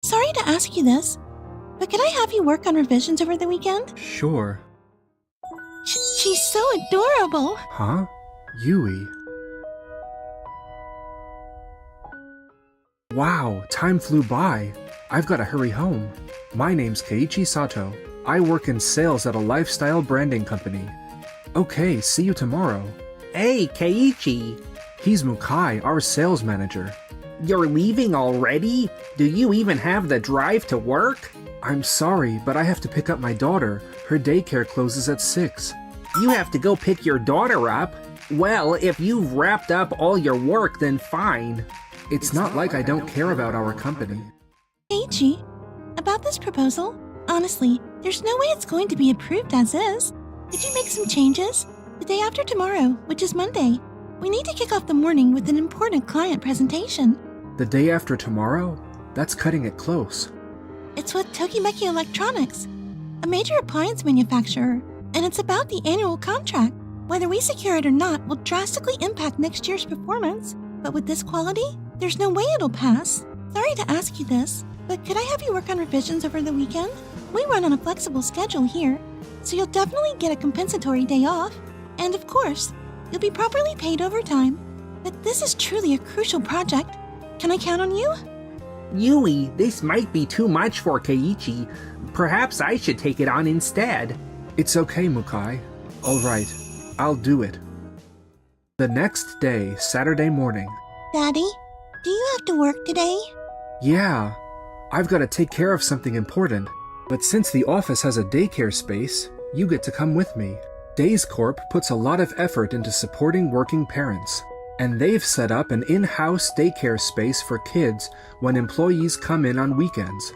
sorry to ask you this, but could I have you work on revisions over the weekend? Sure. She's so adorable. Huh? Yui. Wow, time flew by. I've got to hurry home. My name's Keiichi Sato. I work in sales at a lifestyle branding company. Okay, see you tomorrow. Hey, Keiichi. He's Mukai, our sales manager. You're leaving already? Do you even have the drive to work? I'm sorry, but I have to pick up my daughter. Her daycare closes at 6. You have to go pick your daughter up? Well, if you've wrapped up all your work, then fine. It's not like I don't care about our company. Keiichi, about this proposal, honestly, there's no way it's going to be approved as is. Could you make some changes? The day after tomorrow, which is Monday, we need to kick off the morning with an important client presentation. The day after tomorrow? That's cutting it close. It's with Tokimeki Electronics, a major appliance manufacturer, and it's about the annual contract. Whether we secure it or not will drastically impact next year's performance, but with this quality, there's no way it'll pass. Sorry to ask you this, but could I have you work on revisions over the weekend? We run on a flexible schedule here, so you'll definitely get a compensatory day off. And of course, you'll be properly paid overtime. But this is truly a crucial project. Can I count on you? Yui, this might be too much for Keiichi. Perhaps I should take it on instead. It's okay, Mukai. All right, I'll do it. The next day, Saturday morning. Daddy, do you have to work today? Yeah, I've got to take care of something important. But since the office has a daycare space, you get to come with me. Days Corp puts a lot of effort into supporting working parents, and they've set up an in-house daycare space for kids when employees come in on weekends.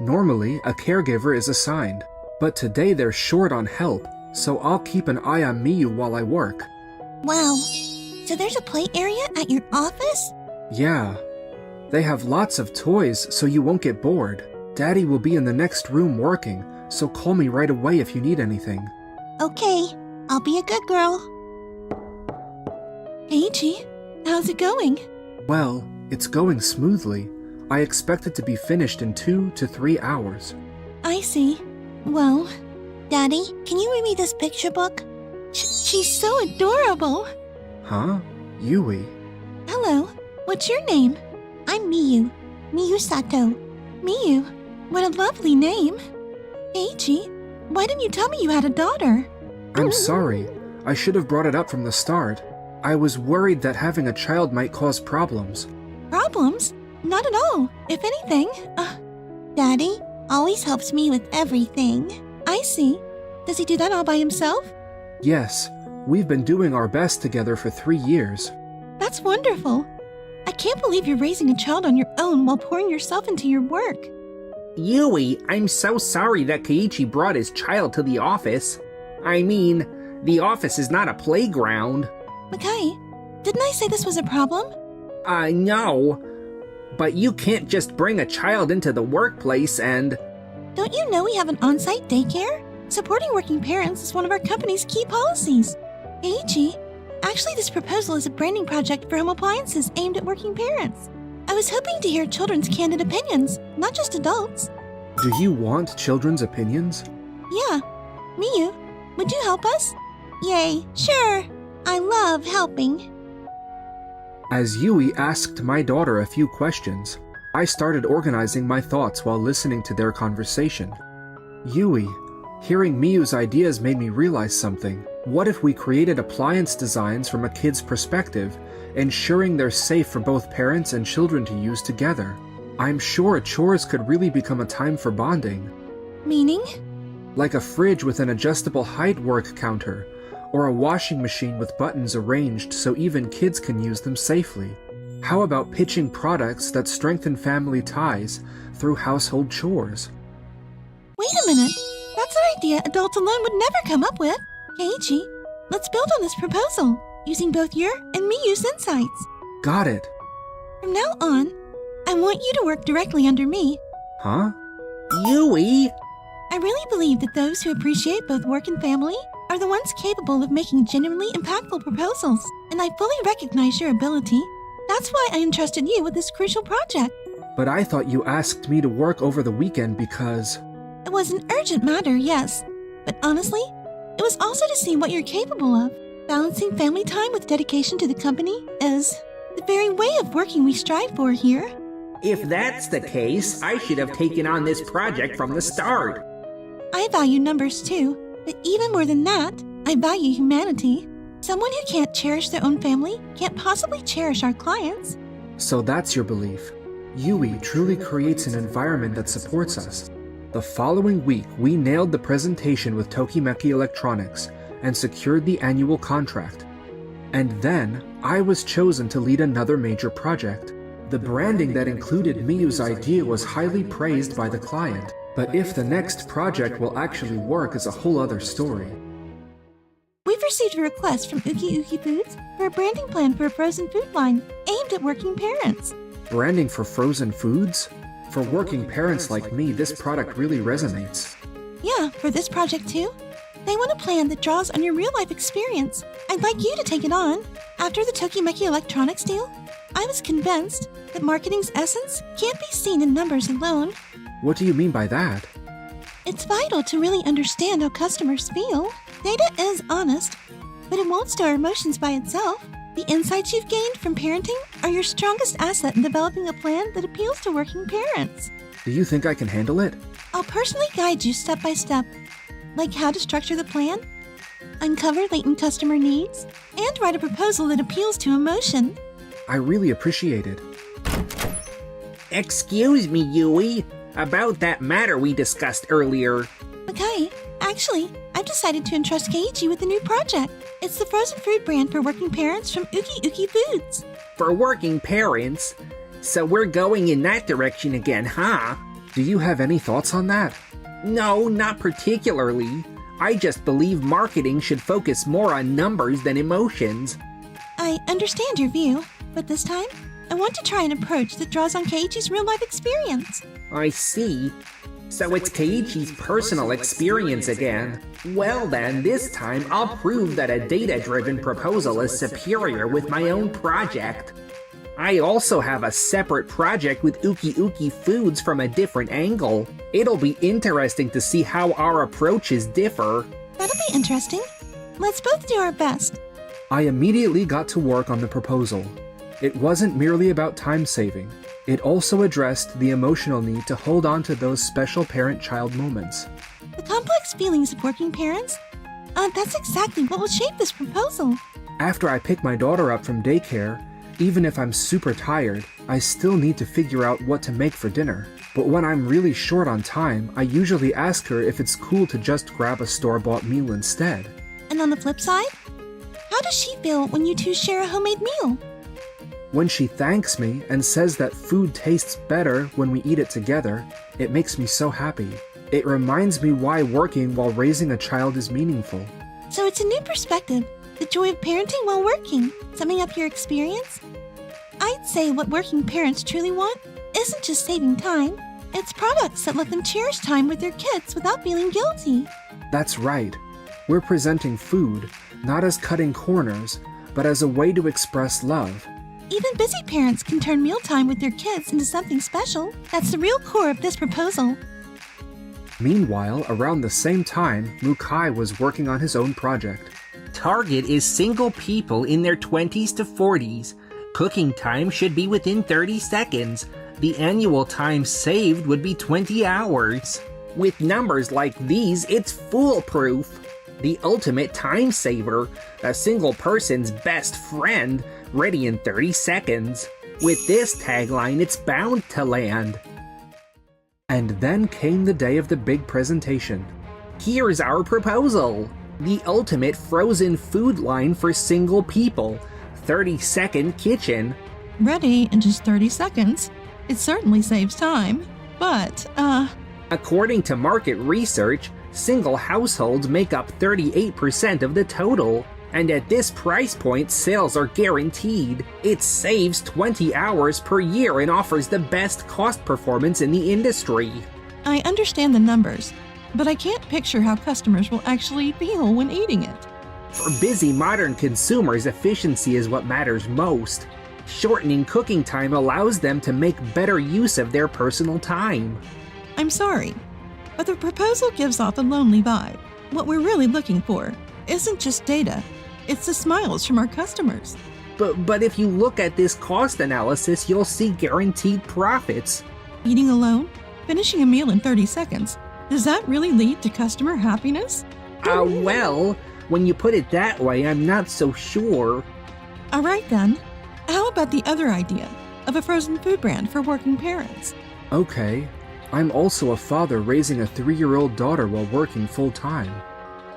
Normally, a caregiver is assigned, but today they're short on help, so I'll keep an eye on Miyu while I work. Wow, so there's a play area at your office? Yeah, they have lots of toys so you won't get bored. Daddy will be in the next room working, so call me right away if you need anything. Okay, I'll be a good girl. Keiichi, how's it going? Well, it's going smoothly. I expect it to be finished in 2 to 3 hours. I see. Well, Daddy, can you read me this picture book? She's so adorable. Huh? Yui. Hello, what's your name? I'm Miyu. Miyu Sato. Miyu, what a lovely name. Keiichi, why didn't you tell me you had a daughter? I'm sorry. I should have brought it up from the start. I was worried that having a child might cause problems. Problems? Not at all. If anything, Daddy always helps me with everything. I see. Does he do that all by himself? Yes, we've been doing our best together for 3 years. That's wonderful. I can't believe you're raising a child on your own while pouring yourself into your work. Yui, I'm so sorry that Keiichi brought his child to the office. I mean, the office is not a playground. Mukai, didn't I say this was a problem? No. But you can't just bring a child into the workplace and... Don't you know we have an on-site daycare? Supporting working parents is one of our company's key policies. Keiichi, actually this proposal is a branding project for home appliances aimed at working parents. I was hoping to hear children's candid opinions, not just adults. Do you want children's opinions? Yeah. Miyu, would you help us? Yay, sure. I love helping. As Yui asked my daughter a few questions, I started organizing my thoughts while listening to their conversation. Yui, hearing Miyu's ideas made me realize something. What if we created appliance designs from a kid's perspective, ensuring they're safe for both parents and children to use together? I'm sure chores could really become a time for bonding. Meaning? Like a fridge with an adjustable height work counter, or a washing machine with buttons arranged so even kids can use them safely. How about pitching products that strengthen family ties through household chores? Wait a minute. That's an idea adults alone would never come up with. Keiichi, let's build on this proposal, using both your and Miyu's insights. Got it. From now on, I want you to work directly under me. Huh? Yui! I really believe that those who appreciate both work and family are the ones capable of making genuinely impactful proposals, and I fully recognize your ability. That's why I entrusted you with this crucial project. But I thought you asked me to work over the weekend because... It was an urgent matter, yes. But honestly, it was also to see what you're capable of. Balancing family time with dedication to the company is the very way of working we strive for here. If that's the case, I should have taken on this project from the start. I value numbers too, but even more than that, I value humanity. Someone who can't cherish their own family can't possibly cherish our clients. So that's your belief. Yui truly creates an environment that supports us. The following week, we nailed the presentation with Tokimeki Electronics and secured the annual contract. And then, I was chosen to lead another major project. The branding that included Miyu's idea was highly praised by the client, but if the next project will actually work is a whole other story. We've received a request from Uki Uki Foods for a branding plan for a frozen food line aimed at working parents. Branding for frozen foods? For working parents like me, this product really resonates. Yeah, for this project too. They want a plan that draws on your real-life experience. I'd like you to take it on. After the Tokimeki Electronics deal, I was convinced that marketing's essence can't be seen in numbers alone. What do you mean by that? It's vital to really understand how customers feel. Data is honest, but it won't store emotions by itself. The insights you've gained from parenting are your strongest asset in developing a plan that appeals to working parents. Do you think I can handle it? I'll personally guide you step by step, like how to structure the plan, uncover latent customer needs, and write a proposal that appeals to emotion. I really appreciate it. Excuse me, Yui. About that matter we discussed earlier. Okay, actually, I've decided to entrust Keiichi with a new project. It's the frozen food brand for working parents from Uki Uki Foods. For working parents? So we're going in that direction again, huh? Do you have any thoughts on that? No, not particularly. I just believe marketing should focus more on numbers than emotions. I understand your view, but this time, I want to try an approach that draws on Keiichi's real-life experience. I see. So it's Keiichi's personal experience again. Well then, this time I'll prove that a data-driven proposal is superior with my own project. I also have a separate project with Uki Uki Foods from a different angle. It'll be interesting to see how our approaches differ. That'll be interesting. Let's both do our best. I immediately got to work on the proposal. It wasn't merely about time saving. It also addressed the emotional need to hold on to those special parent-child moments. The complex feelings of working parents? That's exactly what will shape this proposal. After I pick my daughter up from daycare, even if I'm super tired, I still need to figure out what to make for dinner. But when I'm really short on time, I usually ask her if it's cool to just grab a store-bought meal instead. And on the flip side, how does she feel when you two share a homemade meal? When she thanks me and says that food tastes better when we eat it together, it makes me so happy. It reminds me why working while raising a child is meaningful. So it's a new perspective, the joy of parenting while working. Summing up your experience? I'd say what working parents truly want isn't just saving time, it's products that let them cherish time with their kids without feeling guilty. That's right. We're presenting food, not as cutting corners, but as a way to express love. Even busy parents can turn mealtime with their kids into something special. That's the real core of this proposal. Meanwhile, around the same time, Mukai was working on his own project. Target is single people in their 20s to 40s. Cooking time should be within 30 seconds. The annual time saved would be 20 hours. With numbers like these, it's foolproof. The ultimate time saver, a single person's best friend, ready in 30 seconds. With this tagline, it's bound to land. And then came the day of the big presentation. Here's our proposal. The ultimate frozen food line for single people. 30-second kitchen. Ready in just 30 seconds. It certainly saves time. But, According to market research, single households make up 38% of the total. And at this price point, sales are guaranteed. It saves 20 hours per year and offers the best cost performance in the industry. I understand the numbers, but I can't picture how customers will actually feel when eating it. For busy modern consumers, efficiency is what matters most. Shortening cooking time allows them to make better use of their personal time. I'm sorry, but the proposal gives off a lonely vibe. What we're really looking for isn't just data, it's the smiles from our customers. But if you look at this cost analysis, you'll see guaranteed profits. Eating alone? Finishing a meal in 30 seconds? Does that really lead to customer happiness? Well, when you put it that way, I'm not so sure. All right then. How about the other idea of a frozen food brand for working parents? Okay, I'm also a father raising a 3-year-old daughter while working full-time.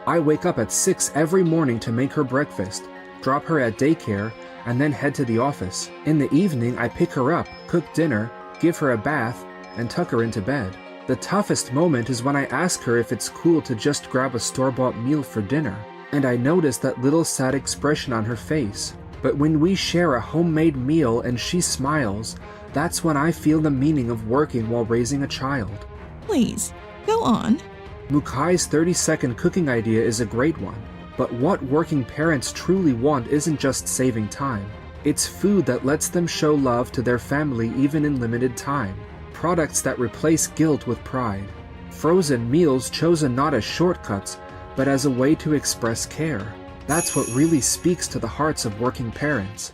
I wake up at 6 every morning to make her breakfast, drop her at daycare, and then head to the office. In the evening, I pick her up, cook dinner, give her a bath, and tuck her into bed. The toughest moment is when I ask her if it's cool to just grab a store-bought meal for dinner, and I notice that little sad expression on her face. But when we share a homemade meal and she smiles, that's when I feel the meaning of working while raising a child. Please, go on. Mukai's 30-second cooking idea is a great one, but what working parents truly want isn't just saving time. It's food that lets them show love to their family even in limited time. Products that replace guilt with pride. Frozen meals chosen not as shortcuts, but as a way to express care. That's what really speaks to the hearts of working parents.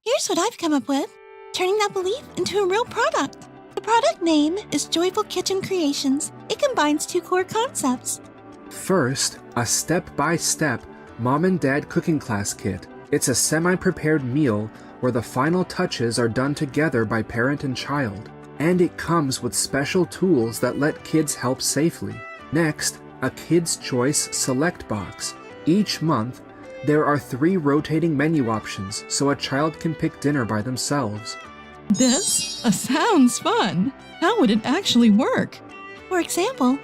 Here's what I've come up with, turning that belief into a real product. The product name is Joyful Kitchen Creations. It combines 2 core concepts. First, a step-by-step mom and dad cooking class kit. It's a semi-prepared meal where the final touches are done together by parent and child. And it comes with special tools that let kids help safely. Next, a Kids' Choice Select Box. Each month, there are 3 rotating menu options so a child can pick dinner by themselves. This sounds fun. How would it actually work? For example,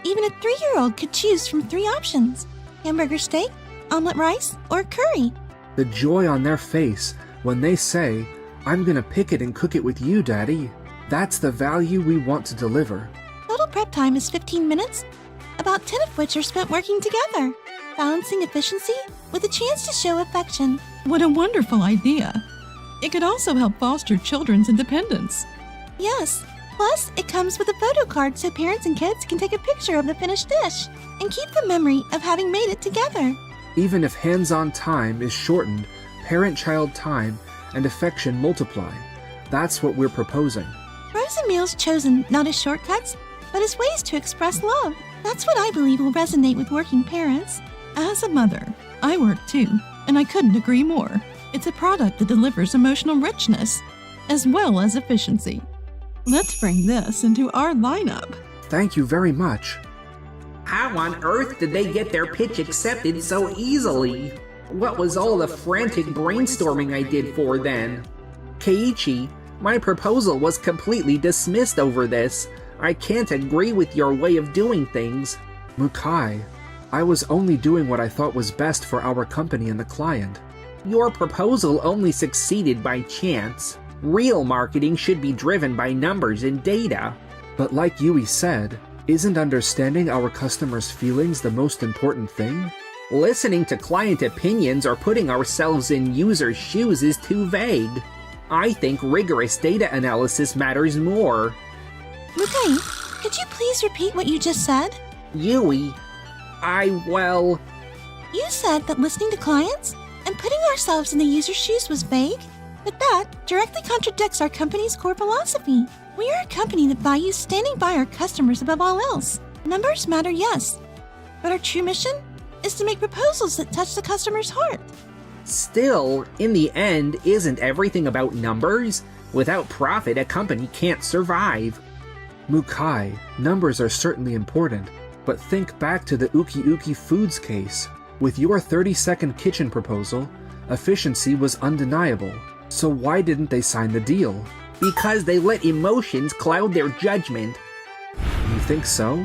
even a 3-year-old could choose from 3 options: hamburger steak, omelet rice, or curry. The joy on their face when they say, "I'm gonna pick it and cook it with you, Daddy." That's the value we want to deliver. Total prep time is 15 minutes, about 10 of which are spent working together, balancing efficiency with a chance to show affection. What a wonderful idea. It could also help foster children's independence. Yes, plus it comes with a photo card so parents and kids can take a picture of the finished dish and keep the memory of having made it together. Even if hands-on time is shortened, parent-child time and affection multiply. That's what we're proposing. Frozen meals chosen not as shortcuts, but as ways to express love. That's what I believe will resonate with working parents. As a mother, I work too, and I couldn't agree more. It's a product that delivers emotional richness, as well as efficiency. Let's bring this into our lineup. Thank you very much. How on earth did they get their pitch accepted so easily? What was all the frantic brainstorming I did for then? Keiichi, my proposal was completely dismissed over this. I can't agree with your way of doing things. Mukai, I was only doing what I thought was best for our company and the client. Your proposal only succeeded by chance. Real marketing should be driven by numbers and data. But like Yui said, isn't understanding our customers' feelings the most important thing? Listening to client opinions or putting ourselves in users' shoes is too vague. I think rigorous data analysis matters more. Mukai, could you please repeat what you just said? Yui, You said that listening to clients and putting ourselves in the user's shoes was vague, but that directly contradicts our company's core philosophy. We are a company that values standing by our customers above all else. Numbers matter, yes, but our true mission is to make proposals that touch the customer's heart. Still, in the end, isn't everything about numbers? Without profit, a company can't survive. Mukai, numbers are certainly important, but think back to the Uki Uki Foods case. With your 30-second kitchen proposal, efficiency was undeniable. So why didn't they sign the deal? Because they let emotions cloud their judgment. You think so?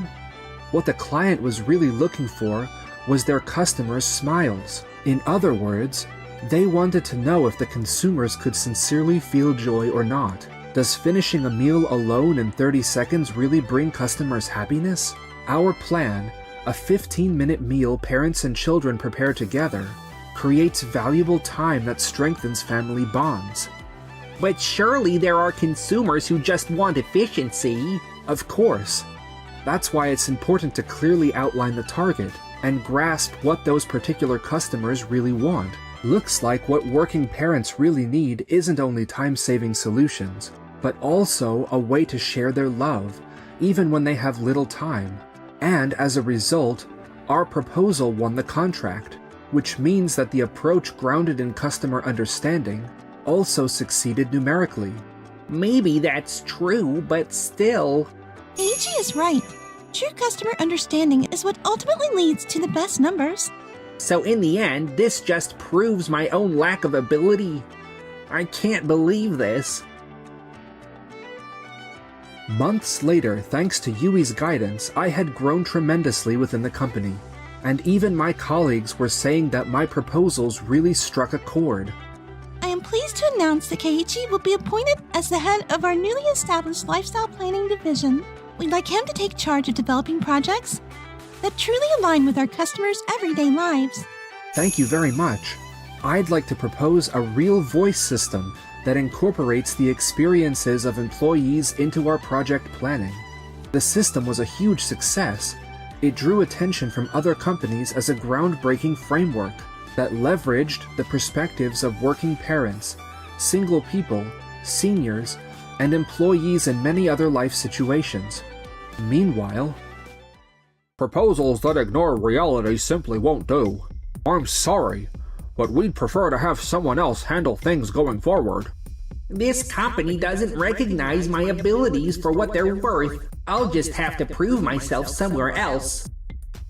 What the client was really looking for was their customers' smiles. In other words, they wanted to know if the consumers could sincerely feel joy or not. Does finishing a meal alone in 30 seconds really bring customers happiness? Our plan, a 15-minute meal parents and children prepare together, creates valuable time that strengthens family bonds. But surely there are consumers who just want efficiency. Of course. That's why it's important to clearly outline the target and grasp what those particular customers really want. Looks like what working parents really need isn't only time-saving solutions, but also a way to share their love, even when they have little time. And as a result, our proposal won the contract, which means that the approach grounded in customer understanding also succeeded numerically. Maybe that's true, but still... Keiichi is right. True customer understanding is what ultimately leads to the best numbers. So in the end, this just proves my own lack of ability. I can't believe this. Months later, thanks to Yui's guidance, I had grown tremendously within the company, and even my colleagues were saying that my proposals really struck a chord. I am pleased to announce that Keiichi will be appointed as the head of our newly established lifestyle planning division. We'd like him to take charge of developing projects that truly align with our customers' everyday lives. Thank you very much. I'd like to propose a real voice system that incorporates the experiences of employees into our project planning. The system was a huge success. It drew attention from other companies as a groundbreaking framework that leveraged the perspectives of working parents, single people, seniors, and employees in many other life situations. Meanwhile, proposals that ignore reality simply won't do. I'm sorry, but we'd prefer to have someone else handle things going forward. This company doesn't recognize my abilities for what they're worth. I'll just have to prove myself somewhere else.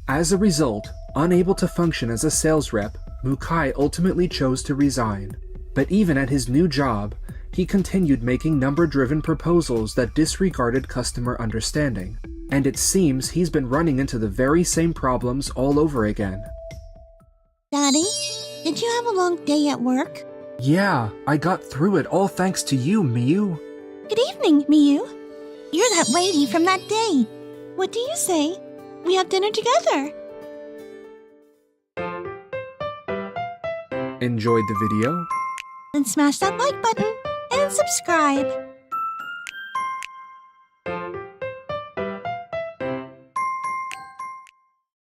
As a result, unable to function as a sales rep, Mukai ultimately chose to resign. But even at his new job, he continued making number-driven proposals that disregarded customer understanding. And it seems he's been running into the very same problems all over again. Daddy, did you have a long day at work? Yeah, I got through it all thanks to you, Miyu. Good evening, Miyu. You're that lady from that day. What do you say? We have dinner together. Enjoyed the video? Then smash that like button and subscribe.